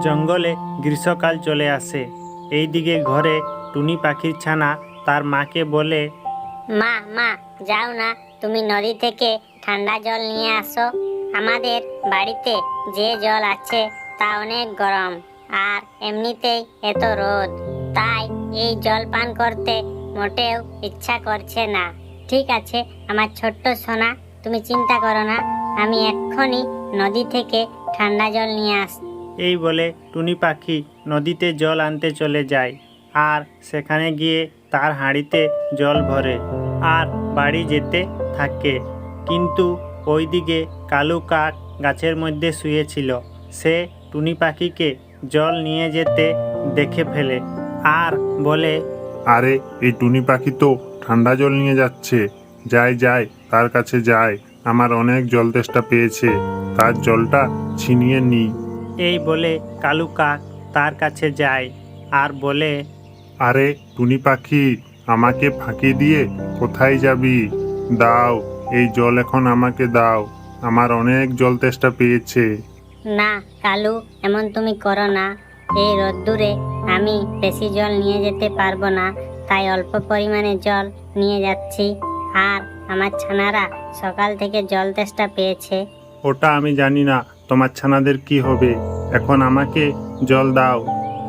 জঙ্গলে গ্রীষ্মকাল চলে আসে। এইদিকে ঘরে টুনি পাখির ছানা তার মাকে বলে, মা মা যাও না, তুমি নদী থেকে ঠান্ডা জল নিয়ে আসো। আমাদের বাড়িতে যে জল আছে তা অনেক গরম, আর এমনিতেই এত রোদ, তাই এই জল পান করতে মোটেও ইচ্ছা করছে না। ঠিক আছে আমার ছোট্ট সোনা, তুমি চিন্তা করো না, আমি এক্ষুনি নদী থেকে ঠান্ডা জল নিয়ে আসছি। এই বলে টুনি পাখি নদীতে জল আনতে চলে যায়, আর সেখানে গিয়ে তার হাঁড়িতে জল ভরে আর বাড়ি যেতে থাকে। কিন্তু ওইদিকে কালু কাক গাছের মধ্যে শুয়েছিল। সে টুনি পাখিকে জল নিয়ে যেতে দেখে ফেলে আর বলে, আরে এই টুনি পাখি তো ঠান্ডা জল নিয়ে যাচ্ছে। যাই যাই, তার কাছে যাই, আমার অনেক জল তেষ্টা পেয়েছে, তার জলটা ছিনিয়ে নিই। এই বলে কালু কাক তার কাছে যায় আর বলে, আরে টুনি পাখি, আমাকে ফাঁকি দিয়ে কোথায় যাবি? দাও, এই জল এখন আমাকে দাও, আমার অনেক জল তেষ্টা পেয়েছে। না কালু, এমন তুমি করো না। এই রোদ্দুরে আমি বেশি জল নিয়ে যেতে পারবো না, তাই অল্প পরিমাণে জল নিয়ে যাচ্ছি। আর আমার ছানারা সকাল থেকে জল তেষ্টা পেয়েছে। ওটা আমি জানি না, তোমার ছানাদের কি হবে, এখন আমাকে জল দাও।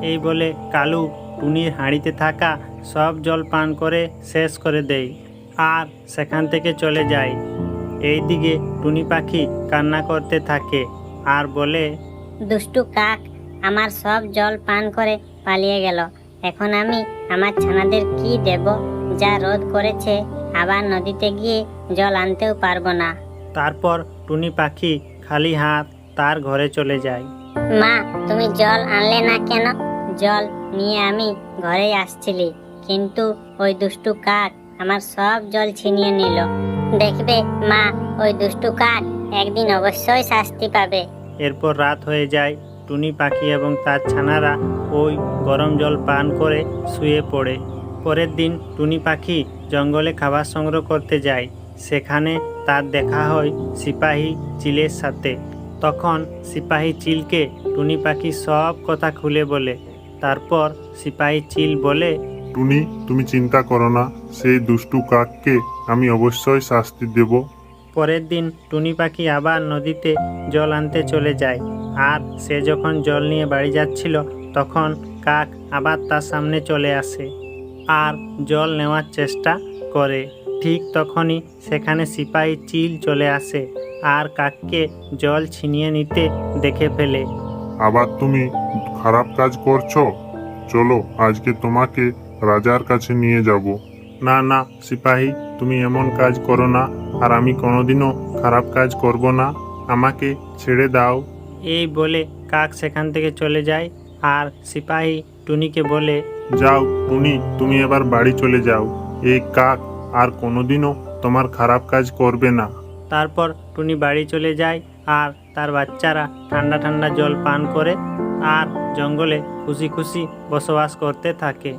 এই বলে কালু টুনির হাঁড়িতে থাকা সব জল পান করে শেষ করে দেয় আর সেখান থেকে চলে যায়। এইদিকে টুনি পাখি কান্না করতে থাকে আর বলে, দুষ্টু কাক আমার সব জল পান করে পালিয়ে গেল। এখন আমি আমার ছানাদের কি দেব? যা রোদ করেছে, আবার নদীতে গিয়ে জল আনতেও পারবো না। তারপর টুনি পাখি খালি হাত তার ঘরে চলে যায়। মা, তুমি জল আনলে না কেন? জল নিয়ে আমি ঘরেই আসছিলি, কিন্তু ওই দুষ্টু কাক আমার সব জল ছিনিয়ে নিল। দেখবে মা, ওই দুষ্টু কাক একদিন অবশ্যই শাস্তি পাবে। এরপর রাত হয়ে যায়। টুনি পাখি এবং তার ছানারা ওই গরম জল পান করে শুয়ে পড়ে। পরের দিন টুনি পাখি জঙ্গলে খাবার সংগ্রহ করতে যায়। সেখানে তার দেখা হয় সিপাহী চিলের সাথে। তখন সিপাহী চিলকে টুনি পাখি সব কথা খুলে বলে। তারপর সিপাহী চিল বলে, টুনি, তুমি চিন্তা করো না, সেই দুষ্টু কাককে আমি অবশ্যই শাস্তি দেব। পরের দিন টুনি পাখি আবার নদীতে জল আনতে চলে যায়। আর সে যখন জল নিয়ে বাড়ি যাচ্ছিল, তখন কাক আবার তার সামনে চলে আসে আর জল নেওয়ার চেষ্টা করে। ঠিক তখনই সেখানে সিপাহী চিল চলে আসে আর কাককে জল ছিনিয়ে নিতে দেখে ফেলে। আবার তুমি খারাপ কাজ করছো, চলো আজকে তোমাকে রাজার কাছে নিয়ে যাব। না না সিপাহী, তুমি এমন কাজ করো না, আর আমি কোনোদিনও খারাপ কাজ করব না, আমাকে ছেড়ে দাও। এই বলে কাক সেখান থেকে চলে যায় আর সিপাহী টুনিকে বলে, যাও টুনি, তুমি এবার বাড়ি চলে যাও, এই কাক আর কোনোদিনও তোমার খারাপ কাজ করবে না। তারপর টুনি বাড়ি চলে যায় আর তার বাচ্চারা ঠান্ডা ঠান্ডা জল পান করে আর জঙ্গলে খুশি খুশি বসবাস করতে থাকে।